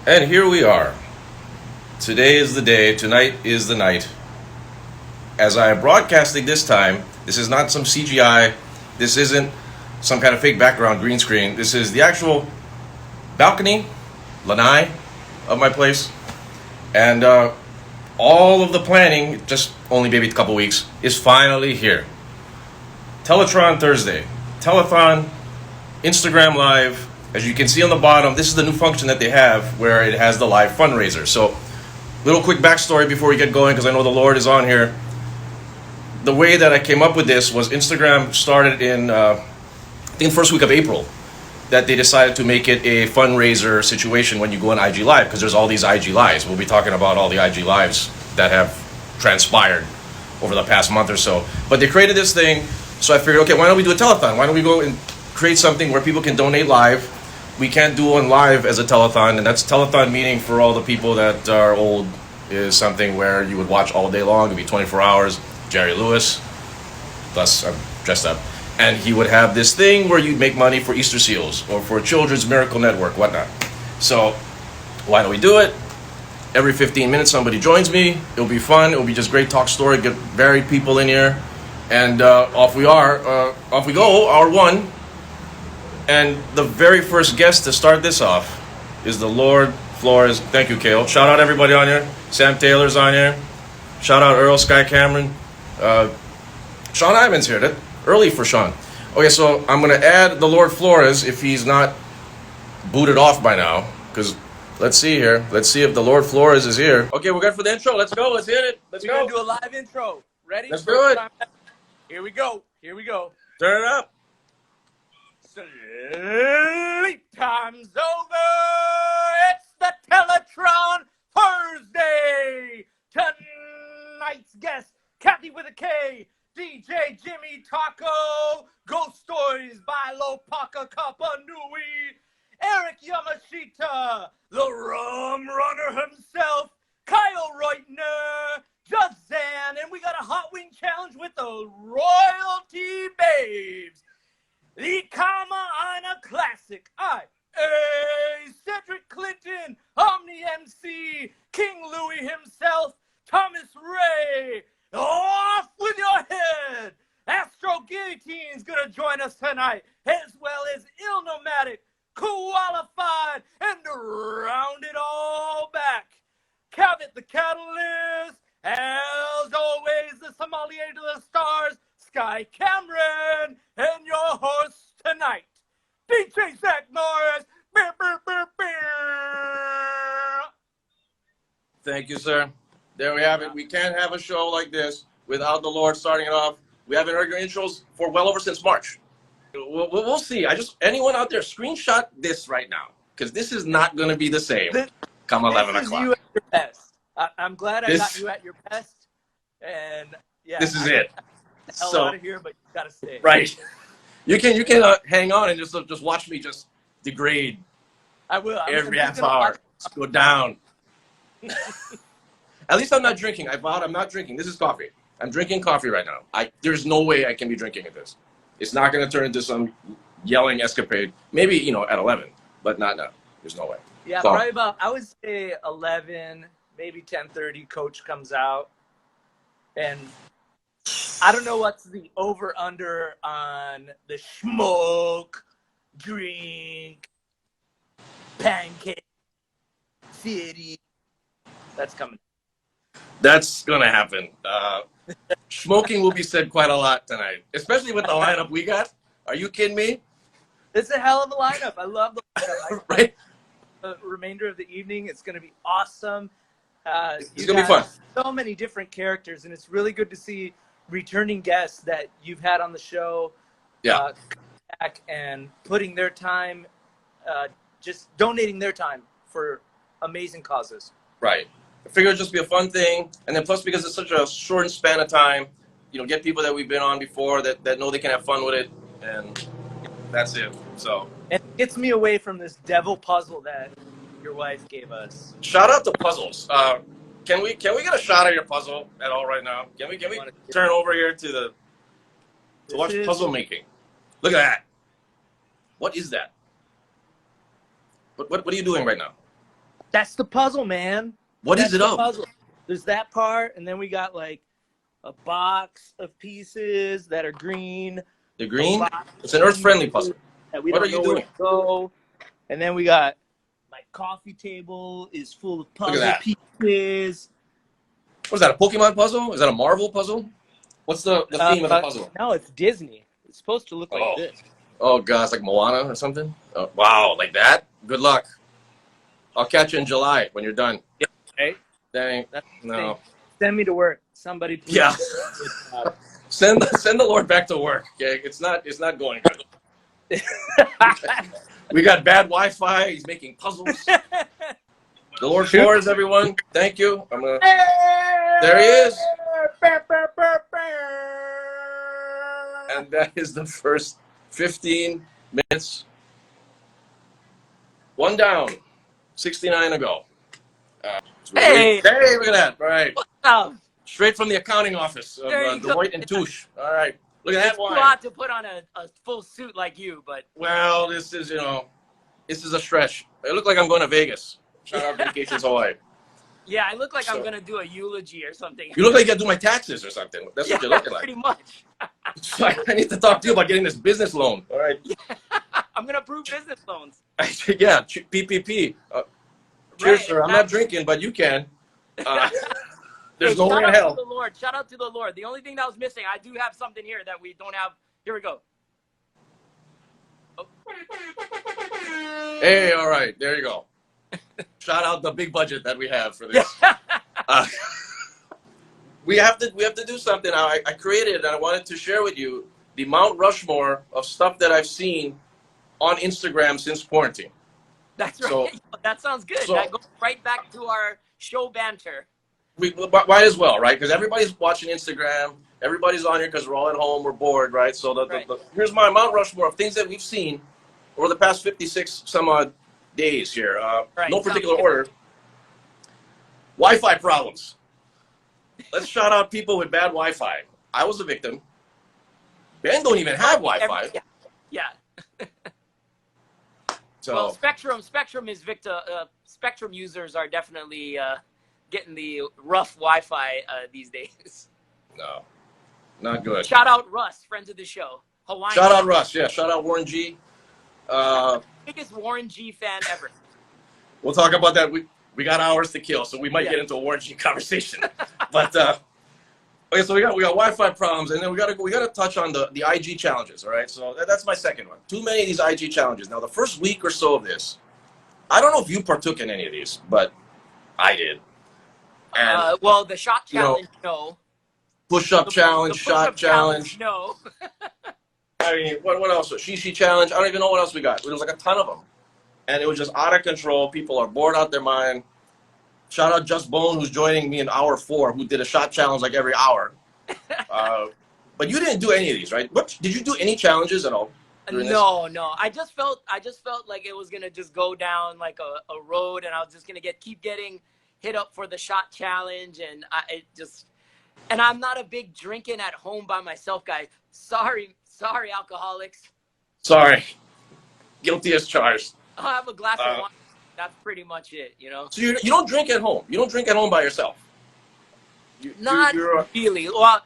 And here we are. Today is the day, tonight is the night. As I am broadcasting this time, this is not some CGI, this isn't some kind of fake background green screen. This is the actual balcony, lanai of my place. And all of the planning, just only maybe a couple weeks, is finally here. Telethon Thursday. Telethon, Instagram Live. As you can see on the bottom, this is the new function that they have where it has the live fundraiser. So, little quick backstory before we get going, because I know the Lord is on here. The way that I came up with this was Instagram started in, I think, the first week of April, that they decided to make it a fundraiser situation when you go on IG Live, because there's all these IG Lives. We'll be talking about all the IG Lives that have transpired over the past month or so. But they created this thing, so I figured, okay, why don't we do a telethon? Why don't we go and create something where people can donate live? We can't do one live as a telethon, and that's telethon meaning for all the people that are old is something where you would watch all day long. It'd be 24 hours. Jerry Lewis, thus I'm dressed up, and he would have this thing where you'd make money for Easter Seals or for Children's Miracle Network, whatnot. So why don't we do it? Every 15 minutes somebody joins me. It'll be fun. It'll be just great talk story, get varied people in here, and off we go, hour one. And the very first guest to start this off is the Lord Flores. Thank you, Kale. Shout out everybody on here. Sam Taylor's on here. Shout out Earl Sky Cameron. Sean Ivan's here. That early for Sean. Okay, so I'm gonna add the Lord Flores if he's not booted off by now. Because let's see here. Let's see if the Lord Flores is here. Okay, we're good for the intro. Let's go. Let's hit it. Let's We're gonna do a live intro. Ready? Let's do it. Here we go. Here we go. Turn it up. Sleep time's over. It's the Teletron Thursday. Tonight's guest, Kathy with a K, DJ Jimmy Taco, Ghost Stories by Lopaka Kapanui, Eric Yamashita, the Rum Runner himself, Kyle Reutner, Jehzan, and we got a hot wing challenge with the Royalty Babes. The Kama Classic. Cedric Clinton, Omni MC, King Louis himself, Thomas Ray. Off with your head. Astro Guillotine's gonna join us tonight, as well as Il Nomadic, Qualified, and to round it all back, Cabot the Catalyst, as always, the sommelier to the stars, Sky Cameron, and your host tonight, DJ Zach Norris. Beer, beer, beer, beer. Thank you, sir. There we have it. We can't have a show like this without the Lord starting it off. We haven't heard your intros for well over since March. We'll see. Anyone out there, screenshot this right now, because this is not going to be the same come 11 o'clock. You at your best. I'm glad I got you at your best. And yeah, this is it. Hell out of here, but you gotta stay. Right. You can hang on and just watch me just degrade. I will. Every half hour. Go down. At least I'm not drinking. I vowed I'm not drinking. This is coffee. I'm drinking coffee right now. There's no way I can be drinking at this. It's not going to turn into some yelling escapade. Maybe, at 11, but not now. There's no way. Yeah, probably about, I would say 11, maybe 10:30, coach comes out. And I don't know what's the over-under on the smoke, drink, pancake, city. That's coming. That's going to happen. Smoking will be said quite a lot tonight, especially with the lineup we got. Are you kidding me? It's a hell of a lineup. I love the lineup. Right? The remainder of the evening, it's going to be awesome. It's going to be fun. So many different characters, and it's really good to see returning guests that you've had on the show come back and putting their time, just donating their time for amazing causes. Right. I figured it'd just be a fun thing, and then plus because it's such a short span of time, get people that we've been on before that know they can have fun with it, and that's it. So it gets me away from this devil puzzle that your wife gave us. Shout out to puzzles. Can we get a shot of your puzzle at all right now? Can we turn over here to watch puzzle making? Look at that. What is that? What are you doing right now? That's the puzzle, man. What That's is it the of? puzzle. There's that part, and then we got like a box of pieces that are green. The green? It's an earth-friendly puzzle. That we What don't are you know where doing? to go. And then we got my coffee table is full of puzzle that. pieces. What is that, a Pokemon puzzle? Is that a Marvel puzzle? What's the theme of the puzzle? No, it's Disney. It's supposed to look like Oh. this. Oh, gosh, like Moana or something? Oh, wow, like that? Good luck. I'll catch you in July when you're done. Yeah, right? Dang. That's the No. thing. Send me to work. Somebody please. Yeah. Send the Lord back to work. Okay, it's not going good. We got bad Wi-Fi. He's making puzzles. The Lord Flores, everyone. Thank you. There he is. And that is the first 15 minutes. One down. 69 to go. Hey, look at that. All right. oh, Straight from the accounting office of Deloitte and Touche. All right. Look at that it's too wine. hot to put on a full suit like you, but Well, this is a stretch. I look like I'm going to Vegas. Shout out Vacations Hawaii. yeah, I look like I'm gonna do a eulogy or something. You look like you got to do my taxes or something. That's what you're looking like. Pretty much. So I need to talk to you about getting this business loan. All right. I'm gonna approve business loans. Yeah, PPP. Cheers, sir. I'm not drinking, but you can. There's Hey, no way in shout out hell. to the Lord. Shout out to the Lord. The only thing that was missing, I do have something here that we don't have. Here we go. Oh. Hey, all right. There you go. Shout out the big budget that we have for this. We have to do something. I created and I wanted to share with you the Mount Rushmore of stuff that I've seen on Instagram since quarantine. That's right. So- that sounds good. so- That goes right back to our show banter. We might as well, right? Because everybody's watching Instagram. Everybody's on here because we're all at home. We're bored, right? So here's my Mount Rushmore of things that we've seen over the past 56 some odd days here. Right. No particular order. Wi-Fi problems. Let's shout out people with bad Wi-Fi. I was a victim. Ben don't even have Wi-Fi. Yeah. So Well, Spectrum is Spectrum users are definitely getting the rough Wi-Fi these days. no, not good. Shout out Russ, friends of the show. Hawaiian. Shout out Russ. Yeah, shout out Warren G. Biggest Warren G fan ever. We'll talk about that. We got hours to kill, so we might get into a Warren G conversation. But okay, so we got Wi-Fi problems, and then we got to touch on the IG challenges. All right, so that's my second one. Too many of these IG challenges. Now, the first week or so of this, I don't know if you partook in any of these, but I did. And Well, the shot challenge, no. push-up challenge, The shot push-up challenge. no. I mean, what else? She challenge. I don't even know what else we got. There was like a ton of them, and it was just out of control. People are bored out their mind. Shout out Just Bone, who's joining me in hour 4, who did a shot challenge like every hour. But you didn't do any of these, right? What did you do any challenges at all? No. I just felt like it was gonna just go down like a road, and I was just gonna keep getting hit up for the shot challenge, and and I'm not a big drinking at home by myself guy. Sorry, alcoholics. Sorry, guilty as charged. I'll have a glass of wine. That's pretty much it, you know. So you don't drink at home. You don't drink at home by yourself. Not really. Well,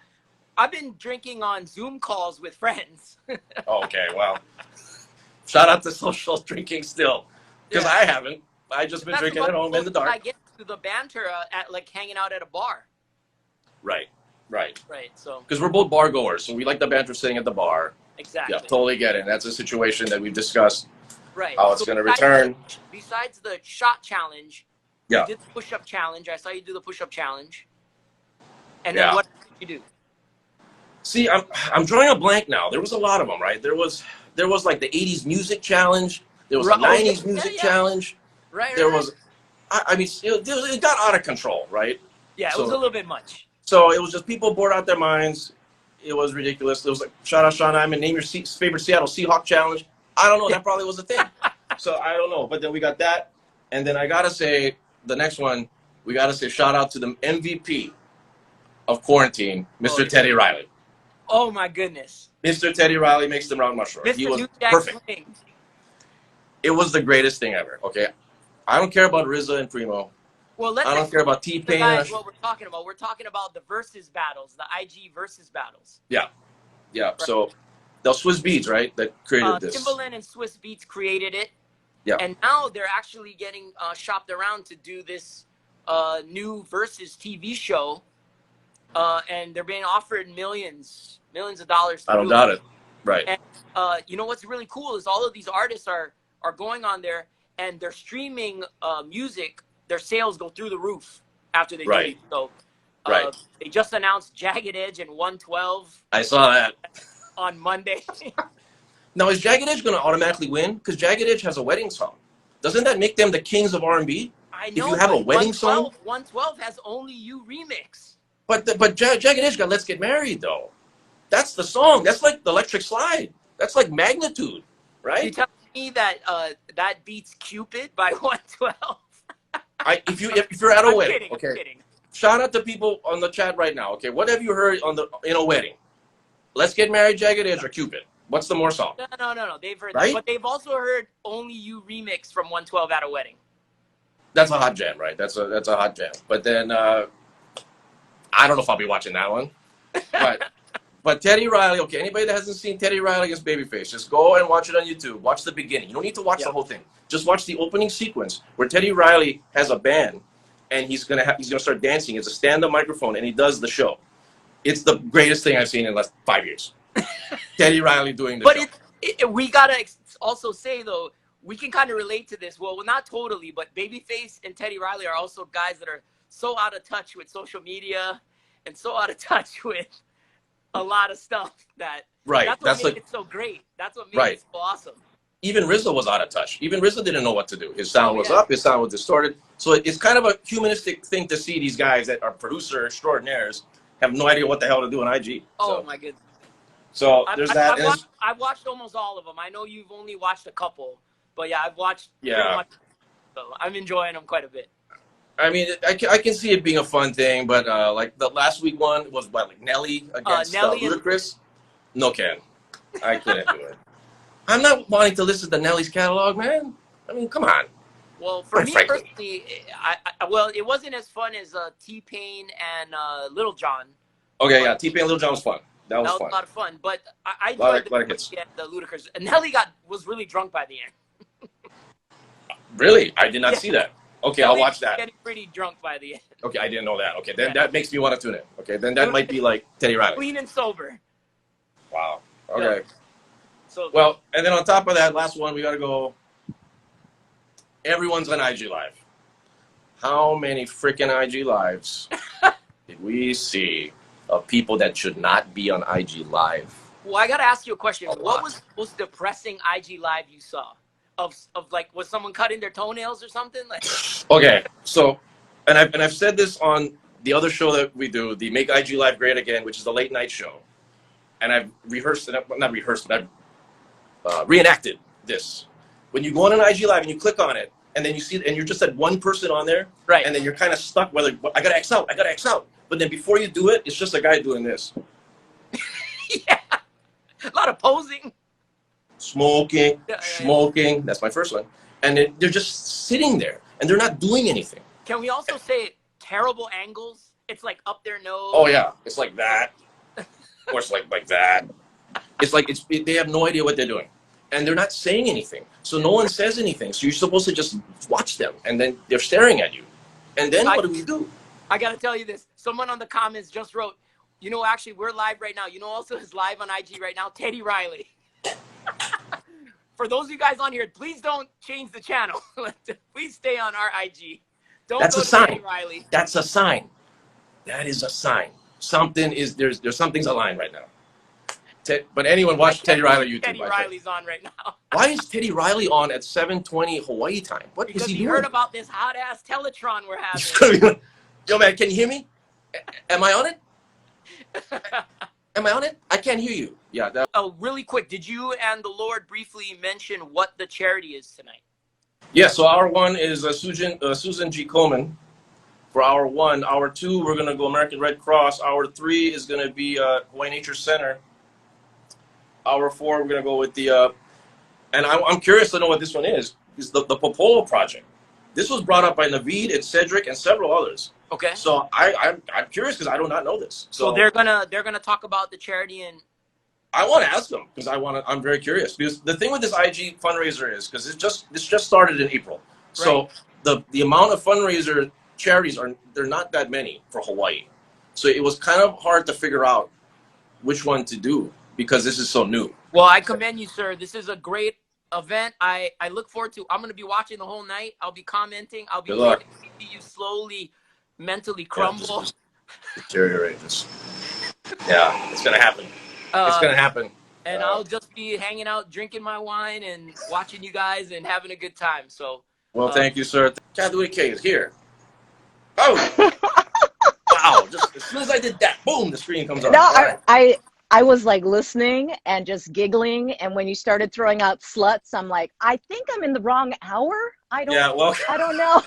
I've been drinking on Zoom calls with friends. Okay, well, shout out to social drinking still, because I haven't. I just been drinking at home in the dark. I get to the banter at like hanging out at a bar. Right. So Because we're both bar goers, so we like the banter sitting at the bar. exactly. Yeah, totally get it. That's a situation that we've discussed. Right. How it's going to return. Besides the shot challenge, Yeah. you did the push-up challenge. I saw you do the push-up challenge. And then what did you do? See, I'm drawing a blank now. There was a lot of them, right? There was like the 80s music challenge. There was a 90s music challenge. Right. There was, I mean, it got out of control, right? Yeah, it was a little bit much. So it was just people bored out their minds. It was ridiculous. It was like, shout out Sean Hyman, name your favorite Seattle Seahawk challenge. I don't know. That probably was a thing. So I don't know. But then we got that. And then I got to say, the next one, we got to say shout out to the MVP of quarantine, Mr. Teddy Riley. Oh, my goodness. Mr. Teddy Riley makes the round mushroom. He was perfect. Swing. It was the greatest thing ever, okay? I don't care about RZA and Primo. Well, let's I don't care about the T-Pain. guys what we're talking about. We're talking about the versus battles, the IG versus battles. Yeah. Right. So the Swiss Beats, right, that created this. Timbaland and Swiss Beats created it. Yeah. And now they're actually getting shopped around to do this new versus TV show. And they're being offered millions of dollars to I don't doubt it. Right. And you know what's really cool is all of these artists are going on there and they're streaming music. Their sales go through the roof after they do it. So they just announced Jagged Edge and 112. I saw that on Monday. Now, is Jagged Edge going to automatically win? Because Jagged Edge has a wedding song. Doesn't that make them the kings of R&B? I know. If you have a wedding song, 112 has Only You remix. But Jagged Edge got Let's Get Married though. That's the song. That's like the Electric Slide. That's like Magnitude, right? You telling me that that beats Cupid by 112? If you're at a wedding, kidding, okay. I'm kidding. Shout out to people on the chat right now. Okay, what have you heard in a wedding? Let's Get Married, Jagged Edge, or Cupid? What's the more song? No. They've heard right? that, but they've also heard Only You remix from 112 at a wedding. That's a hot jam, right? That's a hot jam. But then I don't know if I'll be watching that one. But Teddy Riley, okay, anybody that hasn't seen Teddy Riley against Babyface, just go and watch it on YouTube. Watch the beginning. You don't need to watch the whole thing. Just watch the opening sequence where Teddy Riley has a band and he's gonna start dancing. It's a stand-up microphone and he does the show. It's the greatest thing I've seen in the last 5 years. Teddy Riley doing the show. But we gotta also say though, we can kind of relate to this. Well, not totally, but Babyface and Teddy Riley are also guys that are so out of touch with social media and so out of touch with a lot of stuff that's what made it so great. That's what made it so awesome. Even RZA was out of touch. Even RZA didn't know what to do. His sound was up, his sound was distorted. So it's kind of a humanistic thing to see these guys that are producer extraordinaires have no idea what the hell to do on IG. Oh my goodness. So there's that. I've watched almost all of them. I know you've only watched a couple, but yeah, I've watched pretty much. So I'm enjoying them quite a bit. I mean, I can see it being a fun thing, but like the last week one was like Nelly against Ludacris. No can. I couldn't do it. I'm not wanting to listen to Nelly's catalog, man. I mean, come on. Well, for me personally, well, it wasn't as fun as T-Pain and Lil Jon. Okay, yeah, T-Pain and Lil Jon was fun. That was fun. A lot of fun, but I enjoyed the Ludacris. And Nelly was really drunk by the end. Really? I did not see that. Okay, I'll watch that. Getting pretty drunk by the end. Okay, I didn't know that. Okay, then that makes me want to tune in. Okay, then that might be like Teddy Riley. Clean and sober. Wow. Okay. Yeah. So well, and then on top of that, last one, we got to go. Everyone's on IG Live. How many freaking IG Lives did we see of people that should not be on IG Live? Well, I got to ask you a question. What was the most depressing IG Live you saw? Of like, was someone cutting their toenails or something? Like, okay, so, and I've said this on the other show that we do, the Make IG Live Great Again, which is the late night show, and I've reenacted this. When you go on an IG Live and you click on it, and then you see, and you're just at one person on there, right? And then you're kind of stuck. Whether I gotta X out, but then before you do it, it's just a guy doing this. Yeah, a lot of posing. Smoking. That's my first one. And they're just sitting there, and they're not doing anything. Can we also say terrible angles? It's like up their nose. Oh, yeah. It's like that. Or it's like that. It's like they have no idea what they're doing. And they're not saying anything. So no one says anything. So you're supposed to just watch them, and then they're staring at you. And then what do we do? I got to tell you this. Someone on the comments just wrote, you know, actually, we're live right now. You know also is live on IG right now, Teddy Riley. For those of you guys on here, please don't change the channel. Please stay on our IG. Don't go to Teddy Riley. That's a sign. That is a sign. Something is there's something's aligned right now. But anyone watch Teddy Riley YouTube. Teddy Riley's on right now. Why is Teddy Riley on at 7:20 Hawaii time? What is he doing? Because he heard about this hot ass Telethron we're having. Yo, man, can you hear me? Am I on it? Am I on it? I can't hear you. Yeah. Oh, really quick. Did you and the Lord briefly mention what the charity is tonight? Yeah. So our one is Susan G. Komen. For hour one, hour two, we're gonna go American Red Cross. Hour three is gonna be Hawaii Nature Center. Hour four, we're gonna go with the. And I'm curious to know what this one is. Is the Popolo Project? This was brought up by Naveed and Cedric and several others. Okay. So I'm curious because I do not know this. So they're gonna talk about the charity and. I want to ask them because I'm very curious because the thing with this IG fundraiser is because this just started in April. So the amount of fundraiser charities they're not that many for Hawaii. So it was kind of hard to figure out which one to do because this is so new. Well, I commend you, sir. This is a great event. I look forward to. I'm going to be watching the whole night. I'll be commenting. I'll be waiting to see you slowly, mentally crumble. Just deteriorate. Yeah, it's gonna happen. It's gonna happen. And I'll just be hanging out, drinking my wine, and watching you guys and having a good time. So. Well, thank you, sir. Kapanui K is here. Oh. Wow! Just as soon as I did that, boom, the screen comes on. No, I was like listening and just giggling, and when you started throwing out sluts, I'm like, I think I'm in the wrong hour. I don't know.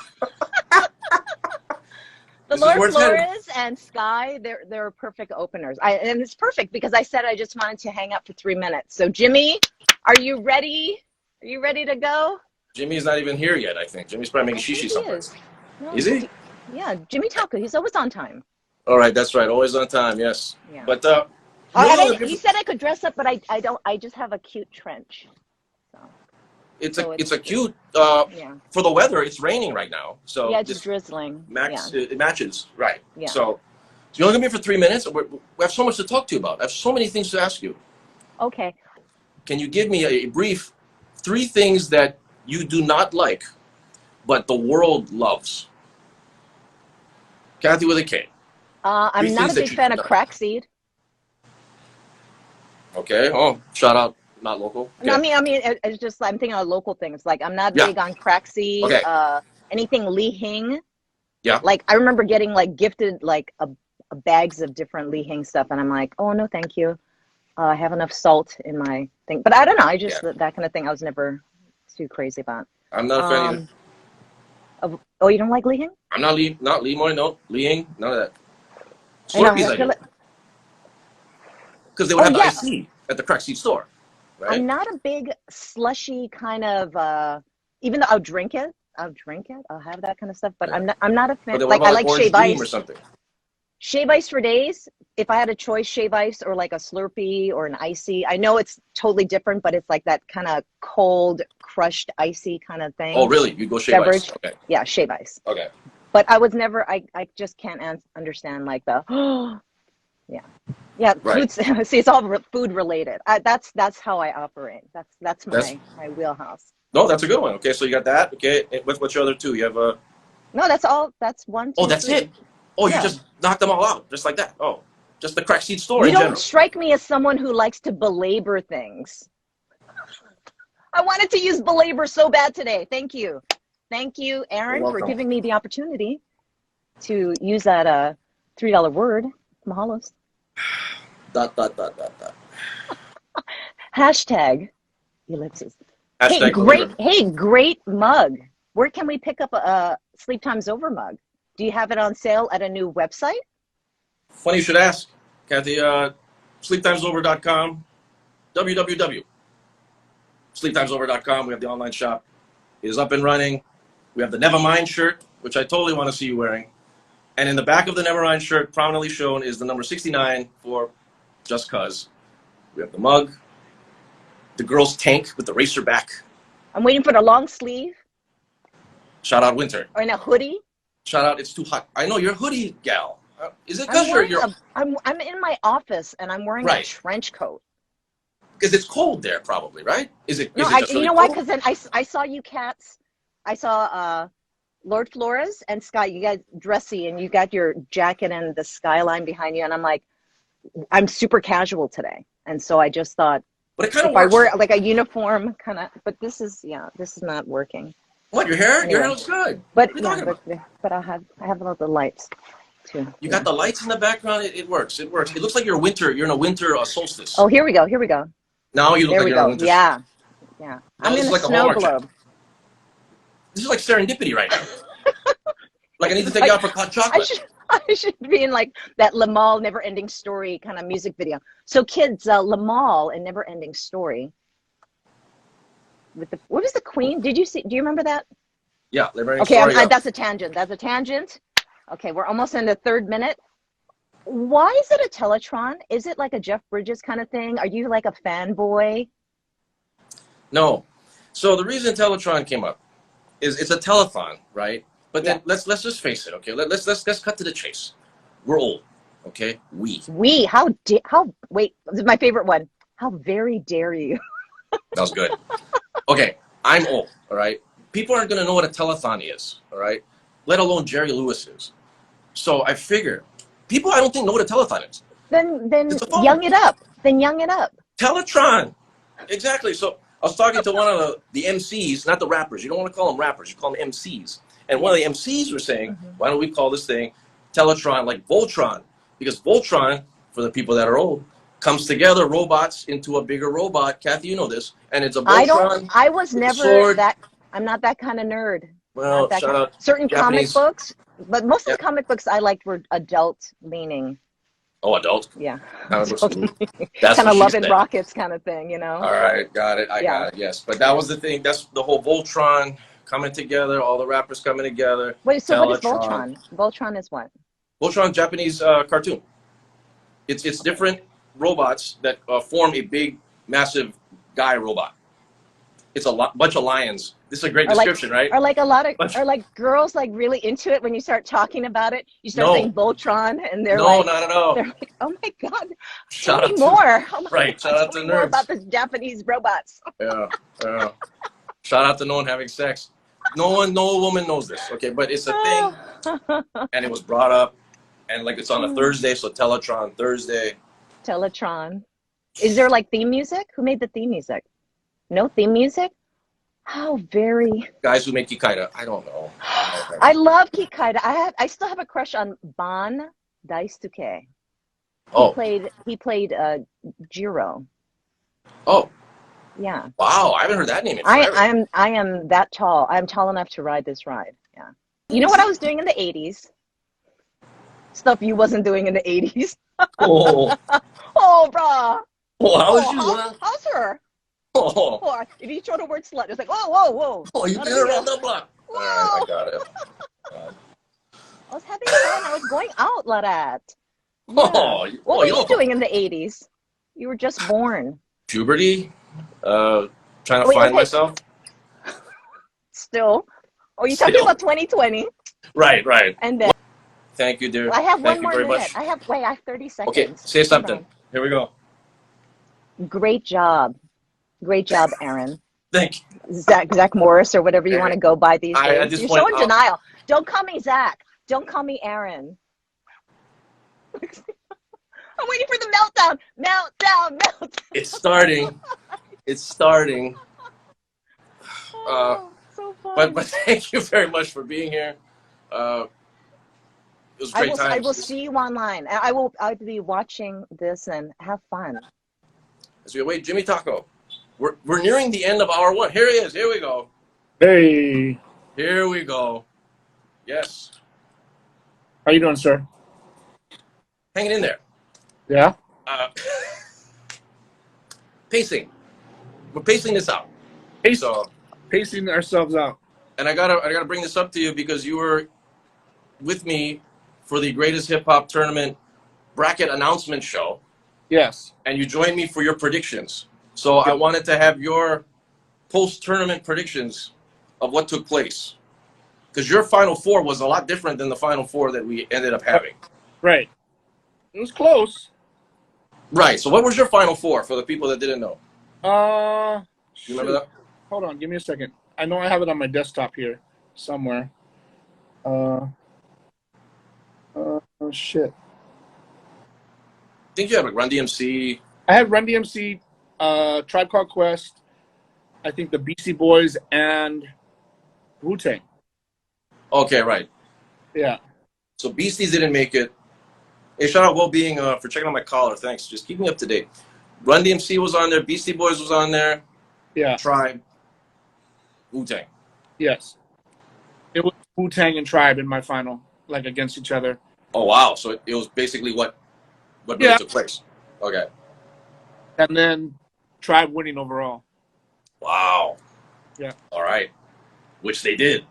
The Lord Flores and Sky, they're perfect openers. And it's perfect because I said I just wanted to hang out for 3 minutes. So Jimmy, are you ready? Are you ready to go? Jimmy's not even here yet, I think. Jimmy's probably making shishi somewhere. No, is he? Yeah, Jimmy Talco. He's always on time. All right, that's right. Always on time, yes. Yeah. But he said I could dress up, but I don't. I just have a cute trench. So. It's a cute for the weather. It's raining right now, so yeah, it's drizzling. It matches, right? Yeah. So you're only gonna be here for 3 minutes. We have so much to talk to you about. I have so many things to ask you. Okay. Can you give me a brief 3 things that you do not like, but the world loves? Kathy with a K. I'm not a big fan of crack seed. Okay. Oh, shout out. Not local. Okay. No, I mean, it's just I'm thinking of local things. Like I'm not big on crack seed. Okay. Anything Li Hing. Yeah. Like I remember getting like gifted like a bags of different Li Hing stuff, and I'm like, oh no, thank you. I have enough salt in my thing. But I don't know. I just that kind of thing I was never too crazy about. I'm not a fan either. Oh, you don't like Li Hing? I'm not Li Moy, no. Li Hing, none of that. Slurpees I do. Because they would have the IC at the crack seed store. Right? I'm not a big slushy kind of, even though I'll drink it, I'll have that kind of stuff, but I'm not a fan. Like I like shave ice or something. Shave ice for days. If I had a choice, shave ice or like a Slurpee or an icy. I know it's totally different, but it's like that kind of cold, crushed, icy kind of thing. Oh, really? You go shave beverage. Ice? Okay. Yeah, shave ice. Okay. But I was never. I just can't understand like the. Yeah. Right. Food, see, it's all food related. That's how I operate. That's my wheelhouse. No, that's a good one. Okay, so you got that. Okay, what's your other 2? You have a. No, that's all. That's 1, 2. Oh, that's 3. it. Oh, you just knocked them all out, just like that. Oh, just the crack seed store. You don't strike me as someone who likes to belabor things. I wanted to use belabor so bad today. Thank you, Aaron, for giving me the opportunity to use that $3 word. Mahalos. ... Hashtag ellipsis. Hashtag great mug. Where can we pick up a Sleep Times Over mug? Do you have it on sale at a new website? Funny you should ask, Kathy. SleepTimesOver.com, www.sleeptimesover.com. We have the online shop. It is up and running. We have the Nevermind shirt, which I totally want to see you wearing. And in the back of the Nevermind shirt, prominently shown, is the number 69 for Just Cuz. We have the mug, the girl's tank with the racer back. I'm waiting for the long sleeve. Shout out Winter. Or in a hoodie. Shout out, it's too hot. I know, you're a hoodie gal. Is it because I'm in my office and I'm wearing a trench coat. Because it's cold there, probably, right? Is it? No, just you know why? Because then I saw you cats. I saw Lord Flores and Sky. You guys dressy and you got your jacket and the skyline behind you, and I'm like, I'm super casual today, and so I just thought, but it kind of works. I wear like a uniform kind of, but this is not working. What, your hair? Anyway. Your hair looks good. But but I have all the lights too. You got the lights in the background. It works. It works. It looks like you're in a winter solstice. Oh, here we go. Now you look like you're in a winter. Yeah. I'm in a snow globe. This is like serendipity right now. Like I need to take you out for hot chocolate. I should be in like that Lamal Never Ending Story kind of music video. So kids, Lamal and Never Ending Story. What was the Queen? Do you remember that? Yeah, liberating Okay, story. Yeah. that's a tangent. That's a tangent. Okay, we're almost in the third minute. Why is it a Telethron? Is it like a Jeff Bridges kind of thing? Are you like a fanboy? No. So the reason Teletron came up is it's a telethon, right? But then let's just face it, okay? Let's cut to the chase. We're old, okay? Wait, this is my favorite one. How very dare you? That was good. Okay, I'm old, all right? People aren't gonna know what a telethon is, all right? Let alone Jerry Lewis is. So I figure people I don't think know what a telethon is. Then It's a phone. young it up. Then young it up. Teletron. Exactly. So I was talking to one of the MCs, not the rappers. You don't want to call them rappers. You call them MCs. And one of the MCs were saying, why don't we call this thing Teletron like Voltron? Because Voltron, for the people that are old, comes together robots into a bigger robot. Kathy, you know this. And it's a Voltron. I was with a never sword. that. I'm not that kind of nerd. Well, shout out certain Japanese. comic books, but most of the comic books I liked were adult leaning. Oh, adult? Yeah. That's kind of Love and Rockets kind of thing, you know? All right, got it. I got it, yes. But that was the thing. That's the whole Voltron coming together, all the rappers coming together. Wait, so what is Voltron? Voltron is what? Voltron, Japanese cartoon. It's different robots that form a big, massive guy robot. It's a bunch of lions. This is a great description, right? Are like a lot of are like girls like really into it when you start talking about it? You start saying Voltron, and they're like, no, not at all. They're like, oh my god, Tell me more. Oh right, shout out to nerds. More about this Japanese robots. Yeah. Shout out to no one having sex. No woman knows this, okay? But it's a thing, and it was brought up, and like it's on a Thursday, so Teletron Thursday. Teletron. Is there like theme music? Who made the theme music? No theme music? How very... Guys who make Kikaida. I don't know. I love Kikaida. I still have a crush on Ban Daisuke. He played Jiro. Oh. Yeah. Wow, I haven't heard that name in forever. I am that tall. I'm tall enough to ride this ride. Yeah. You know what I was doing in the 80s? Stuff you wasn't doing in the 80s. Oh. Oh, brah. Well, How's her? Oh. Or if you throw the word slut, it's like, whoa. Oh, you did it around the block. All right, I got it. I was having fun. I was going out, Larat. Yeah. Oh, what were you doing in the 80s? You were just born. Puberty. Trying to find myself. Still. Oh, you're talking about 2020. Right. And then. Thank you, dear. I have Thank one more very minute. much. I have 30 seconds. Okay, say something. Here we go. Great job, Aaron. Thank you. Zach Morris or whatever you want to go by these days. You're so in denial. Don't call me Zach. Don't call me Aaron. I'm waiting for the meltdown. Meltdown. It's starting. So fun. But thank you very much for being here. It was a great time. I will see you online. I'll be watching this and have fun. As we await Jimmy Taco, we're nearing the end of hour one. Here he is. Here we go. Hey. Here we go. Yes. How you doing, sir? Hanging in there. Yeah. Pacing. We're pacing this out. Pacing ourselves out. And I gotta bring this up to you because you were with me for the greatest hip hop tournament bracket announcement show. Yes. And you joined me for your predictions. So I wanted to have your post-tournament predictions of what took place. Because your Final Four was a lot different than the Final Four that we ended up having. Right. It was close. Right. So what was your Final Four for the people that didn't know? You remember that? Hold on. Give me a second. I know I have it on my desktop here somewhere. Shit. I think you had like Run DMC. I had Run DMC, Tribe Called Quest, I think the Beastie Boys, and Wu-Tang. Okay, right. Yeah. So Beasties didn't make it. Hey, shout out Well-Being for checking out my collar. Thanks. Just keep me up to date. Run DMC was on there. Beastie Boys was on there. Yeah. Tribe. Wu-Tang. Yes. It was Wu-Tang and Tribe in my final, like against each other. Oh, wow. So it was basically what really took place. Okay. And then Tribe winning overall. Wow. Yeah. All right. Which they did.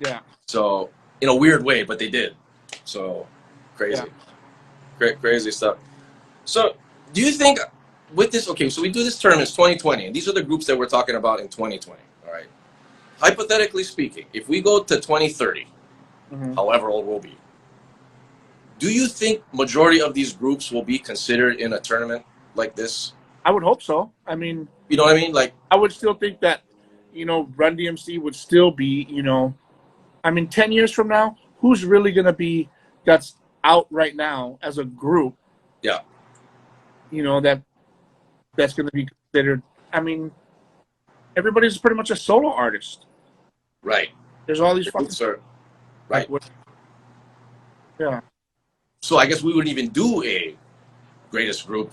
Yeah. So in a weird way, but they did. So crazy, crazy stuff. So do you think with this? Okay, so we do this tournament, it's 2020, and these are the groups that we're talking about in 2020. All right. Hypothetically speaking, if we go to 2030, however old we'll be, do you think majority of these groups will be considered in a tournament like this? I would hope so. I mean, You know what I mean? Like, I would still think that, Run DMC would still be, I mean, 10 years from now, who's really going to be that's out right now as a group? yeah, That's going to be considered. I mean, everybody's pretty much a solo artist. right. There's all these The fucking groups are right. Yeah. So I guess we wouldn't even do a greatest group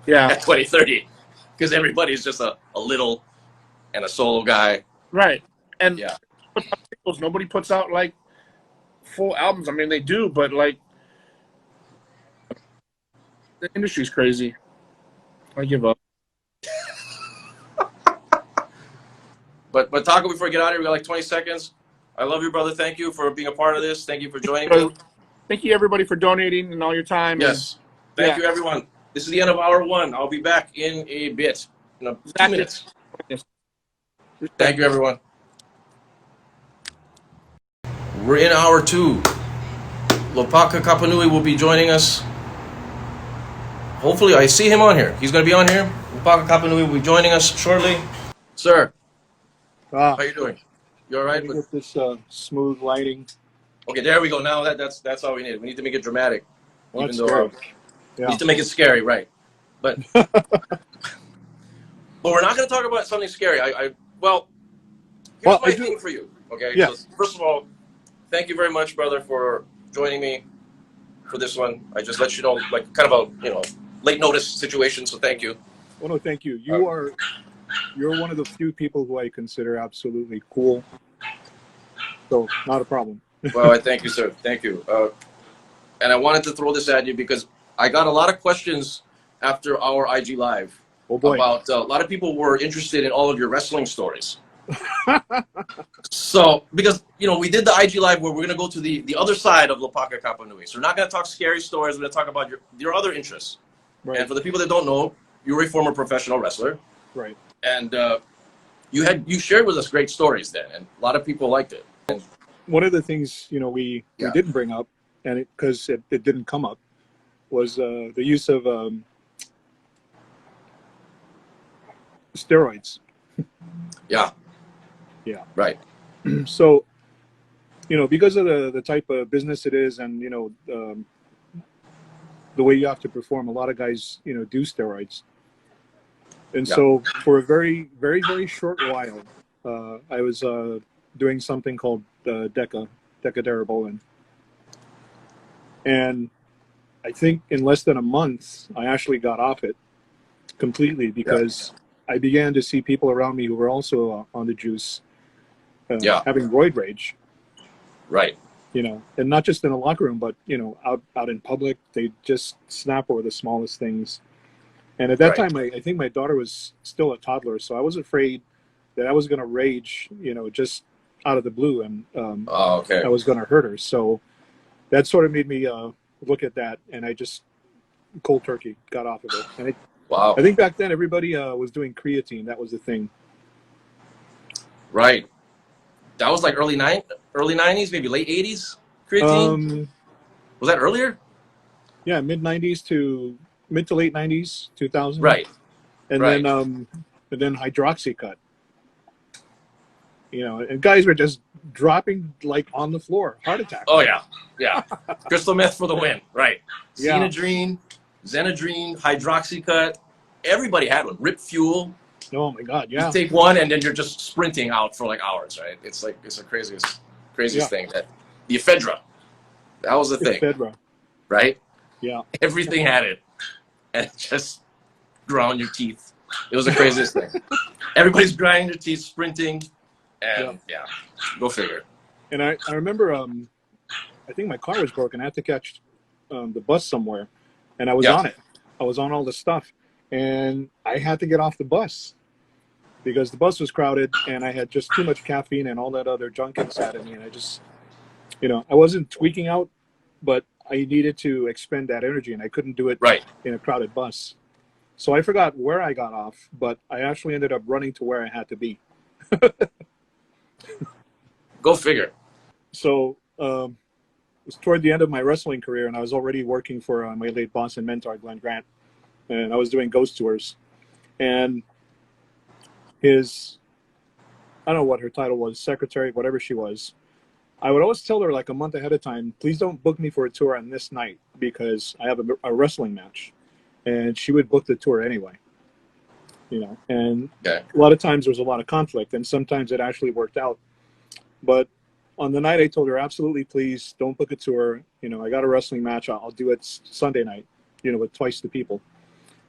Yeah. at 2030 because everybody's just a little and a solo guy. Right. And Yeah. Nobody puts out like full albums. I mean, they do, but like the industry's crazy. I give up. But Taco, before we get out of here, we got like 20 seconds. I love you, brother. Thank you for being a part of this. Thank you for joining me. Thank you, everybody, for donating and all your time. Yes. Thank you, everyone. This is the end of hour one. I'll be back in a bit, in 2 minutes. Thank you, everyone. We're in hour two. Lopaka Kapanui will be joining us. Hopefully, I see him on here. He's going to be on here. Lopaka Kapanui will be joining us shortly. Sir, how you doing? You all right? With this smooth lighting. Okay, there we go. Now that's all we need. We need to make it dramatic. Well, Even though yeah. we need to make it scary, right? But but we're not going to talk about something scary. Here's my thing for you. Okay. Yes. So first of all, thank you very much, brother, for joining me for this one. I just let you know, like, kind of a late notice situation. So thank you. Well, no, thank you. You're one of the few people who I consider absolutely cool. So not a problem. Well, I thank you, sir. Thank you. And I wanted to throw this at you because I got a lot of questions after our IG Live about a lot of people were interested in all of your wrestling stories. So, because, we did the IG Live where we're going to go to the other side of Lopaka Kapanui. So we're not going to talk scary stories. We're going to talk about your other interests. Right. And for the people that don't know, you were a former professional wrestler. Right. And you shared with us great stories then, and a lot of people liked it. And one of the things, we didn't bring up, and because it didn't come up, was the use of steroids. Yeah. Yeah. Right. So, because of the type of business it is, and the way you have to perform, a lot of guys do steroids. And so for a very, very, very short while, I was doing something called Decaderabolin. And I think in less than a month, I actually got off it completely because I began to see people around me who were also on the juice having roid rage. Right. And not just in the locker room, but, out in public, they just snap over the smallest things. And at that time, I think my daughter was still a toddler, so I was afraid that I was going to rage, just out of the blue, and I was going to hurt her. So that sort of made me look at that, and I just cold turkey got off of it. And I think back then everybody was doing creatine. That was the thing. Right. That was like early 90s, maybe late 80s. Creatine. Was that earlier? Yeah, mid to late 90s, 2000. Right. And then Hydroxycut. And guys were just dropping like on the floor, heart attack. Oh yeah. Crystal meth for the win. Right. Yeah. Xenadrine, Hydroxycut. Everybody had one. Rip Fuel. Oh my God, yeah. You take one and then you're just sprinting out for like hours, right? It's the craziest thing. That the ephedra. That was the thing. Ephedra. Right? Yeah. Everything had it. And it just ground your teeth. It was the craziest thing. Everybody's grinding their teeth, sprinting, and go figure. And I remember, I think my car was broken. I had to catch the bus somewhere, and I was on it. I was on all the stuff, and I had to get off the bus. because the bus was crowded and I had just too much caffeine and all that other junk inside of me. And I just, I wasn't tweaking out, but I needed to expend that energy and I couldn't do it Right. in a crowded bus. So I forgot where I got off, but I actually ended up running to where I had to be. Go figure. So it was toward the end of my wrestling career, and I was already working for my late boss and mentor, Glenn Grant, and I was doing ghost tours. And his, I don't know what her title was, secretary, whatever she was, I would always tell her like a month ahead of time, please don't book me for a tour on this night because I have a wrestling match. And she would book the tour anyway. And Okay. a lot of times there was a lot of conflict, and sometimes it actually worked out. But on the night I told her, absolutely, please don't book a tour. I got a wrestling match. I'll do it Sunday night, with twice the people.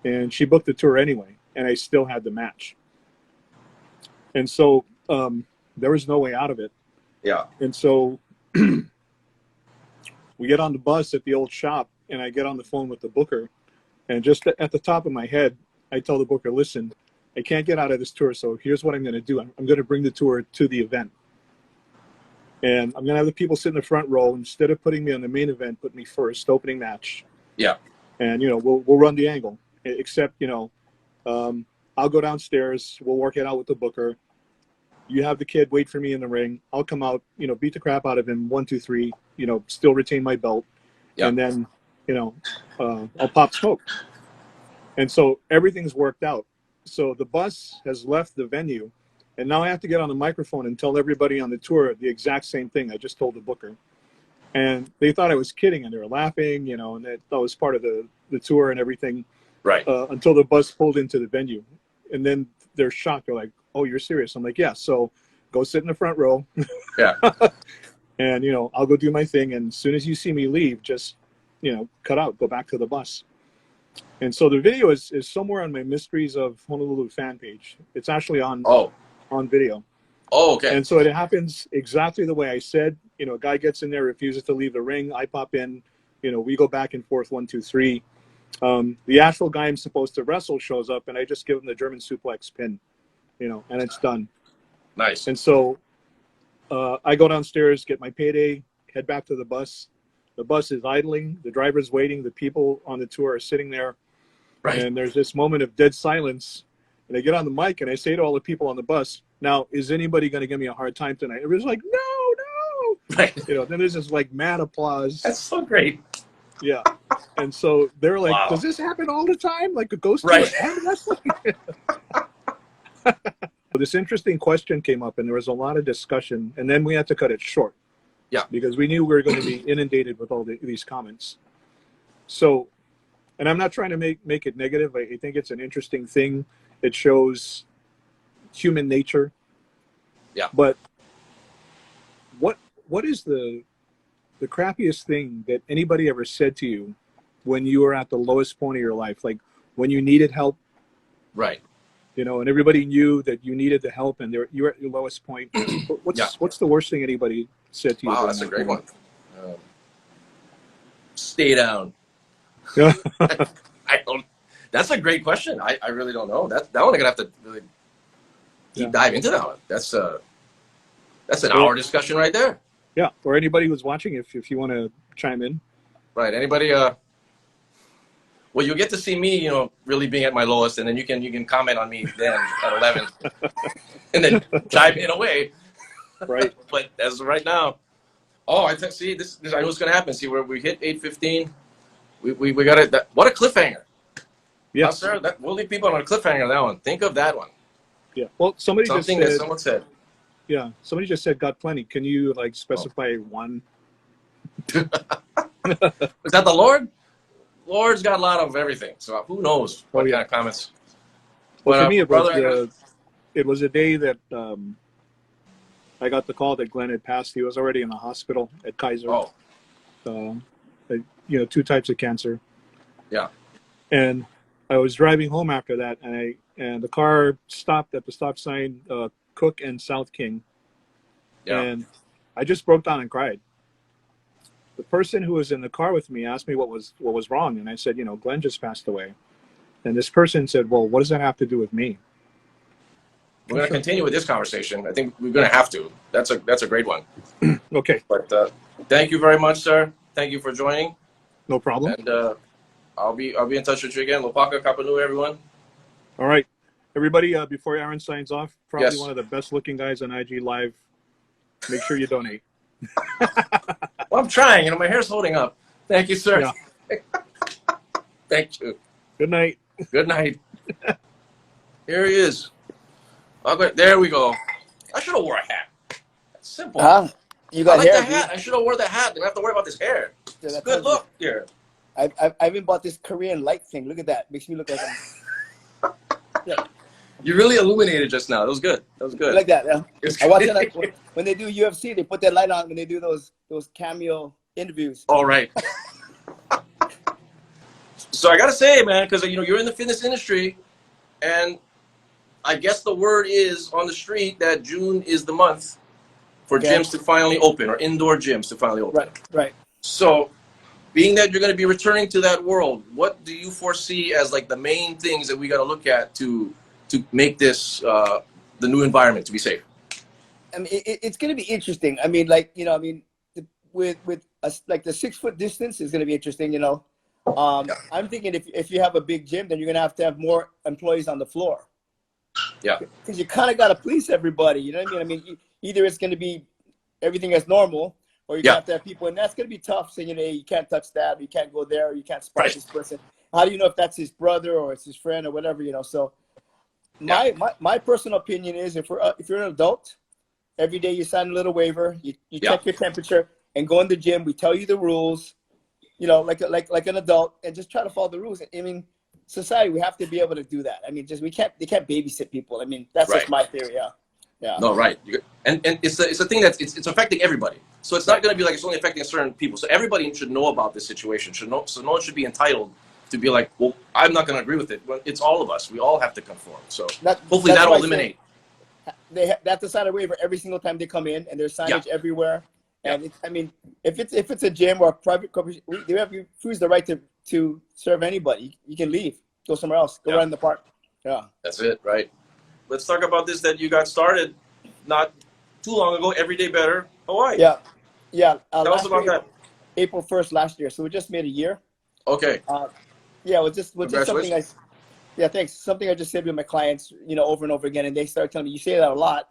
And she booked the tour anyway, and I still had the match. And so there was no way out of it. Yeah. And so we get on the bus at the old shop, and I get on the phone with the booker. And just at the top of my head, I tell the booker, listen, I can't get out of this tour, so here's what I'm going to do. I'm going to bring the tour to the event. And I'm going to have the people sit in the front row. Instead of putting me on the main event, put me first, opening match. Yeah. And, we'll run the angle. Except, I'll go downstairs. We'll work it out with the booker. You have the kid wait for me in the ring. I'll come out, beat the crap out of him, 1, 2, 3, still retain my belt. Yeah. And then, I'll pop smoke. And so everything's worked out. So the bus has left the venue, and now I have to get on the microphone and tell everybody on the tour the exact same thing I just told the booker. And they thought I was kidding, and they were laughing, and that was part of the tour and everything. Right. Until the bus pulled into the venue. And then they're shocked. They're like, oh, you're serious? I'm like, yeah, so go sit in the front row. Yeah. And, I'll go do my thing. And as soon as you see me leave, just, cut out, go back to the bus. And so the video is somewhere on my Mysteries of Honolulu fan page. It's actually on video. Oh, okay. And so it happens exactly the way I said. A guy gets in there, refuses to leave the ring. I pop in. We go back and forth, 1, 2, 3. The actual guy I'm supposed to wrestle shows up, and I just give him the German suplex pin, and it's done. Nice. And so I go downstairs, get my payday, head back to the bus. The bus is idling. The driver's waiting. The people on the tour are sitting there. Right. And there's this moment of dead silence. And I get on the mic, and I say to all the people on the bus, now, is anybody going to give me a hard time tonight? Everybody's like, no. Right. Then there's this like mad applause. That's so great. Yeah. And so they're like, Wow. does this happen all the time? Like a ghost Right. tour and wrestling? This interesting question came up, and there was a lot of discussion, and then we had to cut it short. Yeah. Because we knew we were going to be inundated with all these comments. So, and I'm not trying to make it negative. I think it's an interesting thing. It shows human nature. Yeah. But what is the crappiest thing that anybody ever said to you when you were at the lowest point of your life? Like when you needed help, Right. and everybody knew that you needed the help, and you were at your lowest point. What's the worst thing anybody said to you? Wow, that's a great one. Stay down. Yeah. I don't. That's a great question. I really don't know. That one I'm gonna have to really deep dive into that one. That's an hour discussion right there. Yeah. Or anybody who's watching, if you want to chime in. Right. Anybody? Well, you'll get to see me, really being at my lowest, and then you can comment on me then at 11, and then chime in away. Right. But as of right now, see this. I know what's gonna happen. See where we hit 8:15. We got it. What a cliffhanger. Yeah. Sir, we'll leave people on a cliffhanger on that one. Think of that one. Yeah. Well, something that someone said. Yeah. Somebody just said, got plenty. Can you specify one? Is that the Lord? Lord's got a lot of everything. So who knows what kind of comments. Well, But, for me, brother, it was a day that I got the call that Glenn had passed. He was already in the hospital at Kaiser. Oh. 2 types of cancer. Yeah. And I was driving home after that, and the car stopped at the stop sign, Cook and South King. Yeah. And I just broke down and cried. The person who was in the car with me asked me what was wrong, and I said, Glenn just passed away. And this person said, well, what does that have to do with me? we're going to continue with this conversation. I think we're going to have to. That's a great one. Okay. But thank you very much, sir. Thank you for joining. No problem. And I'll be in touch with you again. Lopaka Kapanui, everyone. All right. Everybody, before Aaron signs off, probably Yes. one of the best looking guys on IG Live. Make sure you donate. Well, I'm trying. My hair's holding up. Thank you, sir. Yeah. Thank you. Good night. Good night. Here he is. There we go. I should have wore a hat. That's simple. Huh? You I got like hair, the hat. I should have wore the hat. Don't have to worry about this hair. It's a good look here. I even bought this Korean light thing. Look at that. Makes me look like yeah. You really illuminated just now. That was good. That was good. Like that. Yeah. It's I watch good. it when they do UFC. They put that light on when they do those cameo interviews. All right. So I gotta say, man, because you're in the fitness industry, and I guess the word is on the street that June is the month for gyms to finally open, or indoor gyms to finally open. Right. So, being that you're going to be returning to that world, what do you foresee as like the main things that we got to look at to make this the new environment to be safe? I mean, it's going to be interesting. I mean, with like the 6 foot distance is going to be interesting. I'm thinking if you have a big gym, then you're going to have more employees on the floor. Yeah. Because you kind of got to police everybody. You know what I mean? I mean, either it's going to be everything as normal, or you have to have people, and that's going to be tough. Saying, hey, you can't touch that, or you can't go there, or you can't spot this person. How do you know if that's his brother or it's his friend or whatever? So, my personal opinion is if you're an adult, every day you sign a little waiver, you check your temperature, and go in the gym. We tell you the rules, like an adult, and just try to follow the rules. I mean, society, we have to be able to do that. I mean, they can't babysit people. I mean, that's just my theory. Yeah. No, right. And it's a thing that's it's affecting everybody. So it's not going to be like it's only affecting certain people. So everybody should know about this situation. So no one should be entitled to be like, well, I'm not going to agree with it. Well, it's all of us. We all have to conform. So hopefully that'll eliminate. They have to sign a waiver every single time they come in, and there's signage everywhere. And I mean, if it's a gym or a private company, they have refuse the right to serve anybody. You can leave, go somewhere else, go run in the park. Yeah, that's it, right? Let's talk about this that you got started not too long ago. Everyday Better Hawaii. Yeah. Tell us about that. April 1st last year, so we just made a year. Okay. Yeah, it was just something thanks. Something I just said to my clients, over and over again, and they started telling me, you say that a lot,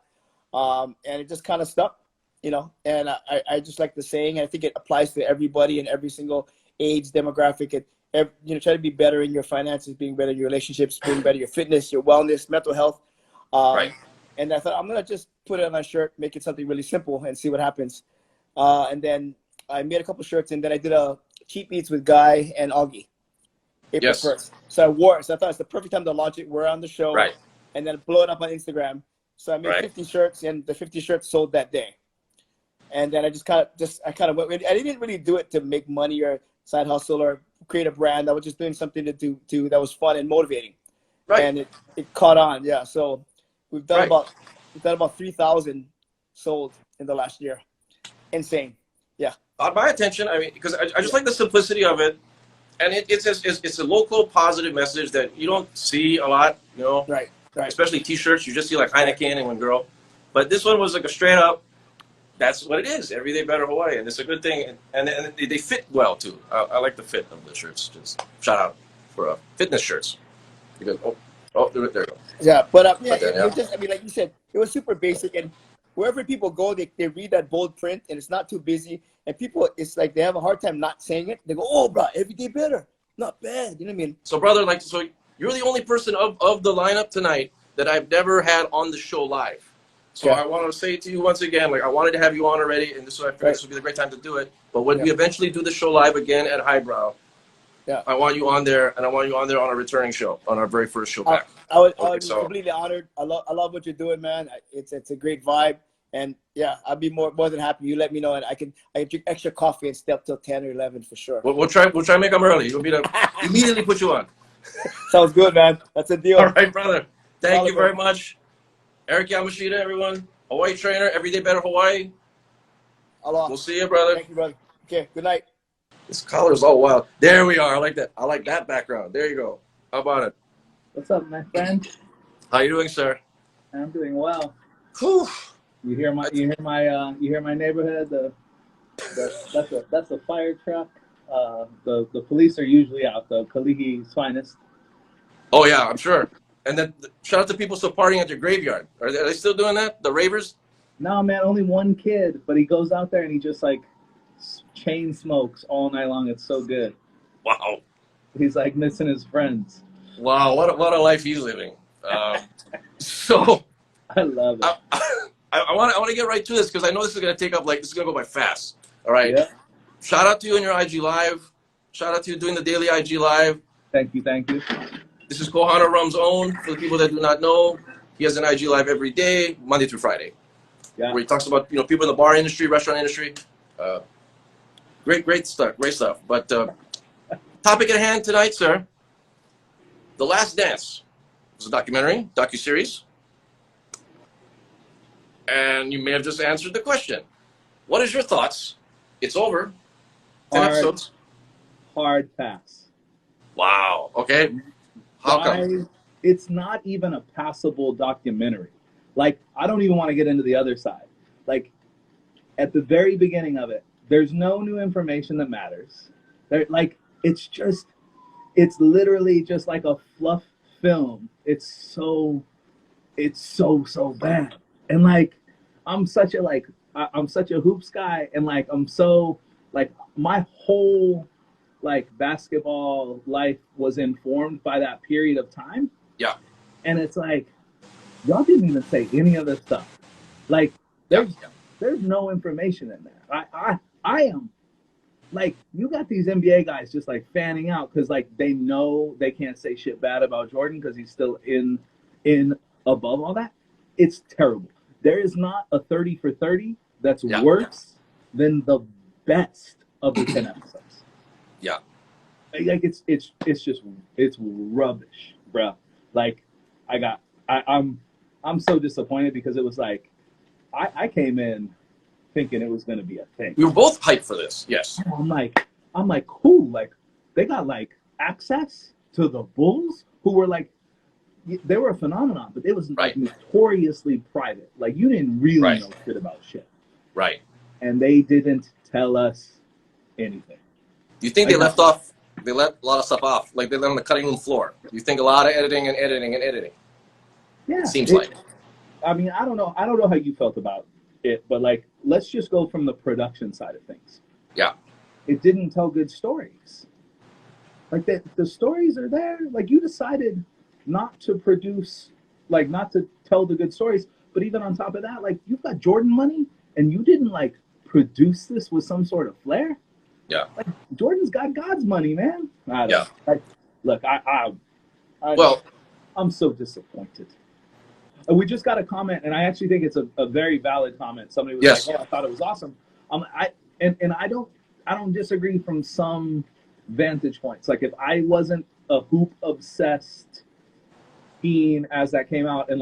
and it just kind of stuck. And I just like the saying. I think it applies to everybody in every single age demographic. Try to be better in your finances, being better in your relationships, being better in your fitness, your wellness, mental health. Right. And I thought, I'm going to just put it on my shirt, make it something really simple, and see what happens. And then I made a couple shirts, and then I did a cheat meets with Guy and Augie. April 1st. So I wore it. So I thought it's the perfect time to launch it. We're on the show. Right. And then blow it up on Instagram. So I made 50 shirts, and the 50 shirts sold that day. And then I went. I didn't really do it to make money or side hustle or create a brand. I was just doing something to do that was fun and motivating. Right. And it caught on. Yeah. So we've done about 3,000 sold in the last year. Insane. Yeah. Caught my attention. I mean, because I just like the simplicity of it, and it's a local positive message that you don't see a lot. Right. Especially T-shirts. You just see like Heineken and one girl, but this one was like a straight up. That's what it is. Everyday Better Hawaii, and it's a good thing, and they fit well too. I like the fit of the shirts. Just shout out for fitness shirts. Because there you go. Yeah, but it just, I mean, like you said, it was super basic, and wherever people go, they read that bold print, and it's not too busy, and people, it's like they have a hard time not saying it. They go, oh, bro, everyday better, not bad. You know what I mean? So, brother, so you're the only person of the lineup tonight that I've never had on the show live. So I want to say to you once again, like I wanted to have you on already, and I figured this would be the great time to do it. But when we eventually do the show live again at Highbrow, I want you on there, and I want you on there on a returning show, on our very first show back. I would be completely honored. I love what you're doing, man. It's a great vibe, and I'd be more than happy. You let me know, and I can drink extra coffee and stay up till 10 or 11 for sure. We'll try to make them early. You'll be to immediately put you on. Sounds good, man. That's a deal. All right, brother. Thank you very much. Eric Yamashita, everyone. Hawaii trainer, Everyday Better Hawaii. Aloha. We'll see you, brother. Thank you, brother. Okay, good night. This collar's all wild. There we are. I like that. I like that background. There you go. How about it? What's up, my friend? How you doing, sir? I'm doing well. Whew. You hear my neighborhood. That's a fire truck. The police are usually out. The Kalihi's finest. Oh yeah, I'm sure. And then shout out to people still partying at your graveyard. Are they still doing that? The ravers? No, man, only one kid, but he goes out there and he just like chain smokes all night long. It's so good. Wow. He's like missing his friends. Wow, what a life he's living. So I love it. I want to get right to this because I know this is going to this is going to go by fast. All right. Yeah. Shout out to you on your IG Live. Shout out to you doing the daily IG Live. Thank you. This is Kohana Rum's own. For the people that do not know, he has an IG Live every day, Monday through Friday. Yeah. Where he talks about people in the bar industry, restaurant industry. Great stuff. But topic at hand tonight, sir. The Last Dance. It's a docuseries. And you may have just answered the question. What is your thoughts? It's over. 10 episodes. Hard pass. Wow. Okay. How come? It's not even a passable documentary. Like, I don't even want to get into the other side. Like, at the very beginning of it, there's no new information that matters. It's literally just like a fluff film. It's so bad. And like, I'm such a hoops guy, and like, I'm so like, my whole like basketball life was informed by that period of time. Yeah. And it's like, y'all didn't even say any of this stuff. Like, there's no information in there. I am like, you got these NBA guys just like fanning out because like they know they can't say shit bad about Jordan because he's still in above all that. It's terrible. There is not a 30 for 30 that's worse than the best of the 10 episodes. Yeah. Like it's rubbish, bro. Like I'm so disappointed because it was like I came in thinking it was gonna be a thing. We were both hyped for this, yes. I'm like, cool. Like, they got like access to the Bulls, who were like, they were a phenomenon, but it was like notoriously private. Like, you didn't really know shit about shit. Right. And they didn't tell us anything. Do you think they let a lot of stuff off? Like, they let on the cutting room floor? Do you think a lot of editing? Yeah. It seems like. I mean, I don't know how you felt about it, but like, let's just go from the production side of things. Yeah. It didn't tell good stories. Like, the stories are there. Like, you decided not to produce, like, not to tell the good stories. But even on top of that, like, you've got Jordan money and you didn't like produce this with some sort of flair. Yeah. Like, Jordan's got God's money, man. Look, I'm so disappointed. We just got a comment, and I actually think it's a very valid comment. Somebody was like, "Oh, I thought it was awesome." I don't disagree from some vantage points. Like, if I wasn't a hoop obsessed teen as that came out and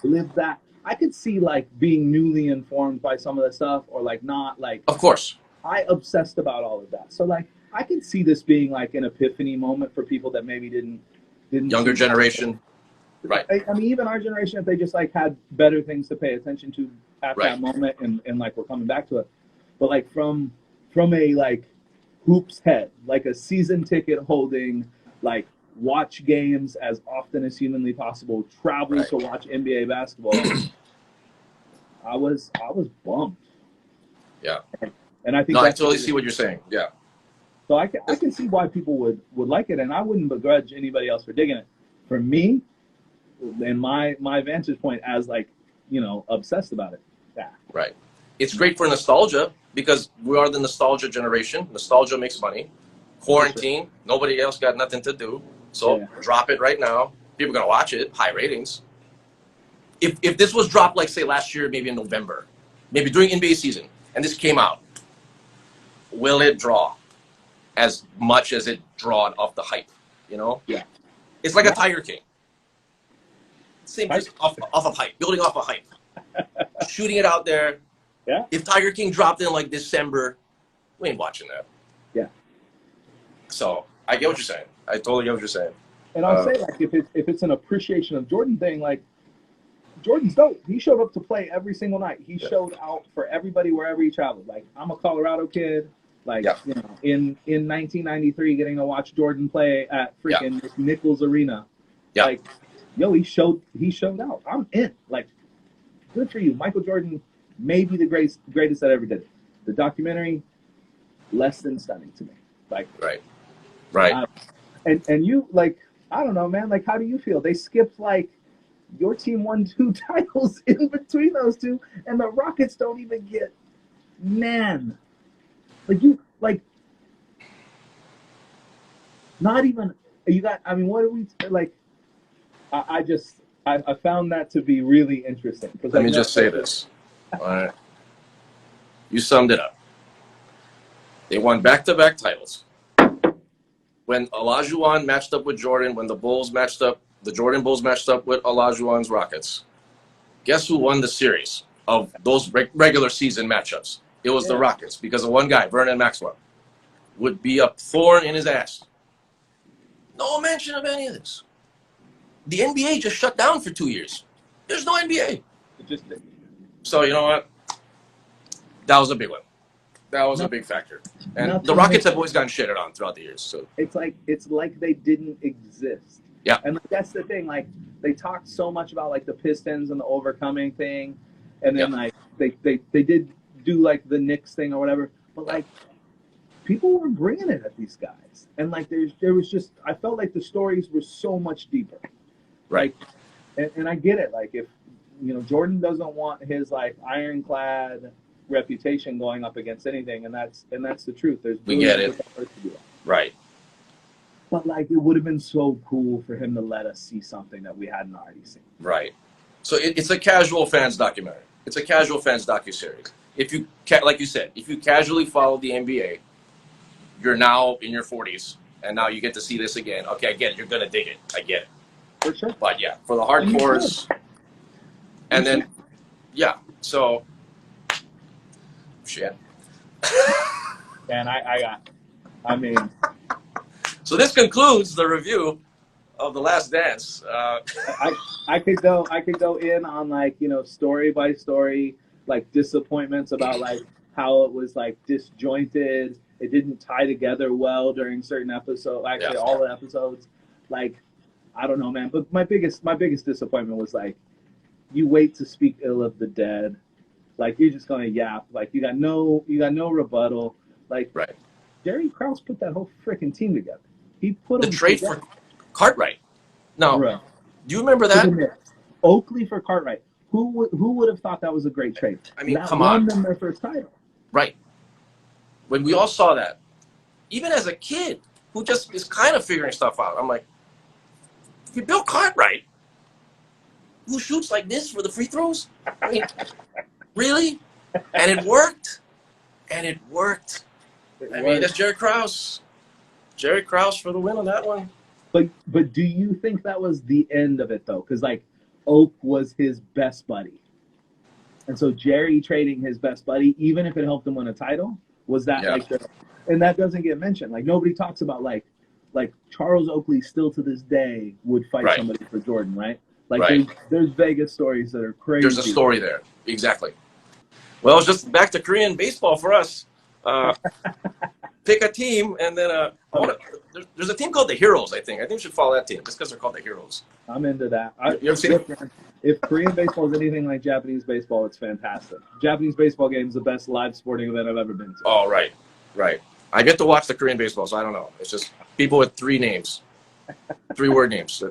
lived that, I could see like being newly informed by some of the stuff, or like not like. Of course. I obsessed about all of that, so like I can see this being like an epiphany moment for people that maybe didn't younger generation. Right. I mean, even our generation, if they just like had better things to pay attention to at that moment, and like we're coming back to it, but like from a like hoops head, like a season ticket holding, like watch games as often as humanly possible, travel to watch NBA basketball. I was bummed. Yeah. And I think I totally see what you're saying. Yeah. So I can see why people would like it, and I wouldn't begrudge anybody else for digging it. For me, and my vantage point as like, obsessed about it. Yeah. Right. It's great for nostalgia because we are the nostalgia generation. Nostalgia makes money. Quarantine, nobody else got nothing to do. So drop it right now. People are going to watch it. High ratings. If this was dropped, like, say, last year, maybe in November, maybe during NBA season, and this came out, will it draw as much as it drawed off the hype? Yeah. It's like a Tiger King. Same thing, off of hype, building off of hype. Shooting it out there. Yeah. If Tiger King dropped in like December, we ain't watching that. Yeah. So I get what you're saying. I totally get what you're saying. And I'll say, like, if it's an appreciation of Jordan thing, like, Jordan's dope. He showed up to play every single night. He showed out for everybody wherever he traveled. Like, I'm a Colorado kid. Like, you know, in 1993, getting to watch Jordan play at freaking Nichols Arena. Like, yo, he showed out. I'm in. Like, good for you. Michael Jordan may be the greatest that ever did it. The documentary, less than stunning to me. Like, right. And you, like, I don't know, man. Like, how do you feel? They skipped, like, your team won 2 titles in between those two, and the Rockets don't even get, man. Like, you, like, not even, you got, I mean, what are we, like, I found that to be really interesting. Let me just say this. All right. You summed it up. They won back-to-back titles. When Olajuwon matched up with Jordan, when the Jordan Bulls matched up with Olajuwon's Rockets, guess who won the series of those regular season matchups? It was the Rockets, because of one guy, Vernon Maxwell, would be a thorn in his ass. No mention of any of this. The NBA just shut down for 2 years. There's no NBA. So you know what? That was a big one. That was a big factor. And the Rockets have always gotten shitted on throughout the years. So it's like they didn't exist. Yeah. And like, that's the thing. Like, they talked so much about like the Pistons and the overcoming thing, and then like they did do like the Knicks thing or whatever. But like, people were bringing it at these guys, and like there was just, I felt like the stories were so much deeper. Right. Like, and I get it. Like, if you know, Jordan doesn't want his like ironclad reputation going up against anything, and that's the truth. We get it. Right. But like, it would have been so cool for him to let us see something that we hadn't already seen. Right. So it's a casual fans documentary. It's a casual fans docuseries. If you like you said, if you casually follow the NBA, you're now in your 40s, and now you get to see this again. Okay, I get it. You're gonna dig it. I get it. For sure. But yeah, for the hardcores, and then so shit. And I mean. So this concludes the review of The Last Dance. I could go in on like, you know, story by story, like disappointments about like how it was like disjointed. It didn't tie together well during certain episodes. Actually, all the episodes. Like, I don't know, man. But my biggest disappointment was like, you wait to speak ill of the dead. Like, you're just gonna yap. Like, you got no rebuttal. Like, Jerry Krause put that whole freaking team together. He put the trade for Cartwright. No, do you remember that? Oakley for Cartwright. Who would have thought that was a great trade? I mean, that come on. Won them their first title. Right. When we all saw that, even as a kid who just is kind of figuring stuff out, I'm like, if you built Cartwright, who shoots like this for the free throws? I mean, really? And it worked. I mean, that's Jerry Krause. Jerry Krause for the win on that one. But do you think that was the end of it though? Because like, Oak was his best buddy, and so Jerry trading his best buddy, even if it helped him win a title, was that like and that doesn't get mentioned. Like, nobody talks about like Charles Oakley still to this day would fight somebody for Jordan, right? Like there's Vegas stories that are crazy. There's a story there. Exactly. Well, it's just back to Korean baseball for us. Pick a team, and then there's a team called the Heroes, I think. I think we should follow that team, just because they're called the Heroes. I'm into that. You ever seen it? If Korean baseball is anything like Japanese baseball, it's fantastic. Japanese baseball game is the best live sporting event I've ever been to. Oh, right. I get to watch the Korean baseball, so I don't know. It's just people with 3 names, 3-word names.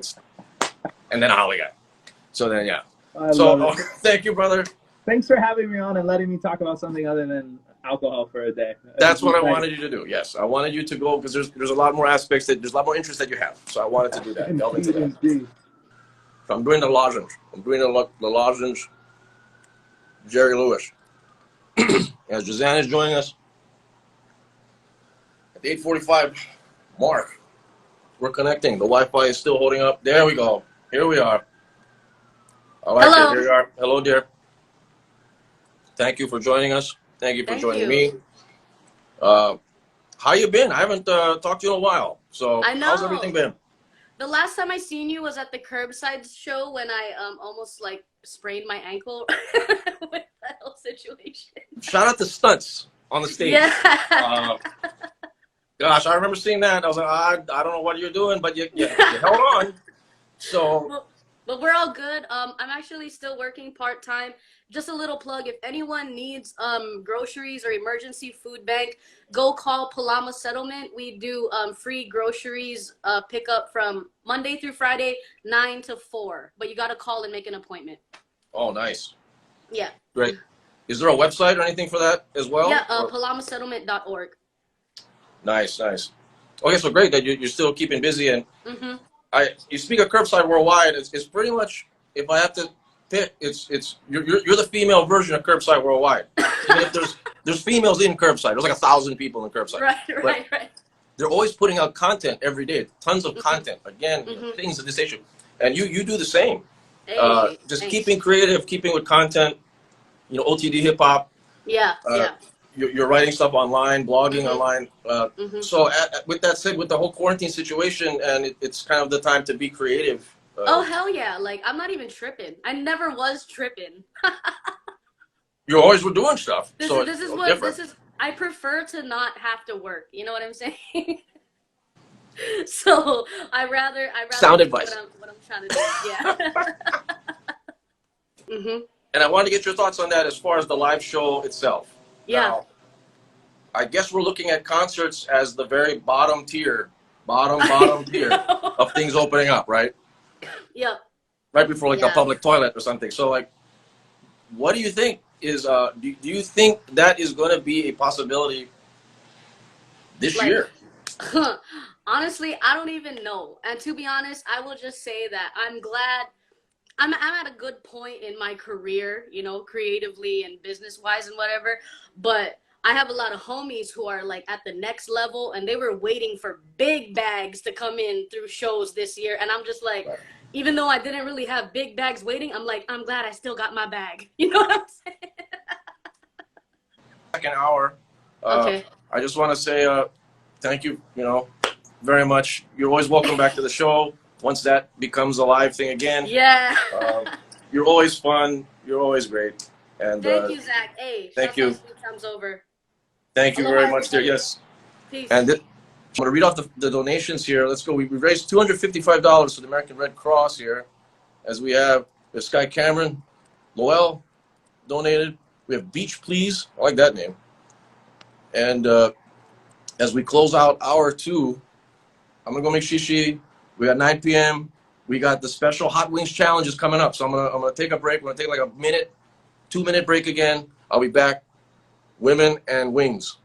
And then a Holly guy. So then, thank you, brother. Thanks for having me on and letting me talk about something other than alcohol for a day. That's what I wanted you to do. Yes, I wanted you to go because there's a lot more aspects there's a lot more interest that you have. So I wanted to do that. Delve into that. So I'm doing the lozenge. The lozenge. Jerry Lewis. As Jehzan is joining us at the 8:45 mark. We're connecting. The Wi-Fi is still holding up. There we go. Here we are. I like it. Here we are. Hello, dear. Thank you for joining us. Thank you for joining me. How you been? I haven't talked to you in a while. So how's everything been? The last time I seen you was at the Curbside show when I almost like sprained my ankle with that whole situation. Shout out to stunts on the stage. Yeah. Gosh, I remember seeing that. I was like, I don't know what you're doing, but you held on. So, but we're all good. I'm actually still working part-time. Just a little plug, if anyone needs groceries or emergency food bank, go call Palama Settlement. We do free groceries pickup from Monday through Friday, 9 to 4. But you got to call and make an appointment. oh, nice. Yeah. Great. Is there a website or anything for that as well? Yeah, palamasettlement.org. Nice. Okay, so great that you're still keeping busy. And you speak of Curbside Worldwide. It's pretty much, if I have to pick, you're the female version of Curbside Worldwide. Even if there's females in Curbside. There's like 1,000 people in Curbside. Right. They're always putting out content every day. Tons of content. Again, things of this issue. And you do the same. Hey, just thanks. keeping creative, keeping with content. OTD hip hop. Yeah. You're writing stuff online, blogging online. So with that said, with the whole quarantine situation, and it's kind of the time to be creative. Oh, hell yeah. Like, I'm not even tripping. I never was tripping. You always were doing stuff. This is I prefer to not have to work. You know what I'm saying? So I rather sound advice. What I'm trying to do. Yeah. And I wanted to get your thoughts on that as far as the live show itself. Yeah. Now, I guess we're looking at concerts as the very bottom tier of things opening up, right? Yep. Right before the public toilet or something. So what do you think is do you think that is going to be a possibility this year? Honestly, I don't even know. And to be honest, I will just say that I'm glad I'm at a good point in my career, creatively and business-wise and whatever. But I have a lot of homies who are at the next level, and they were waiting for big bags to come in through shows this year. And I'm just even though I didn't really have big bags waiting, I'm glad I still got my bag. You know what I'm saying? Second hour. Okay. I just want to say thank you, very much. You're always welcome back to the show once that becomes a live thing again. Yeah. You're always fun. You're always great. And thank you, Zach. Hey, thank you. Time's over. Thank you very much, dear. Yes. Peace. And I'm going to read off the donations here. Let's go. We raised $255 for the American Red Cross here, as we have Sky Cameron, Loel donated. We have Beach Please. I like that name. And as we close out hour 2, I'm going to go make shishi. We got 9 p.m. We got the special Hot Wings Challenge is coming up. So I'm gonna take a break. We're going to take a 2-minute break again. I'll be back. Women and Wings.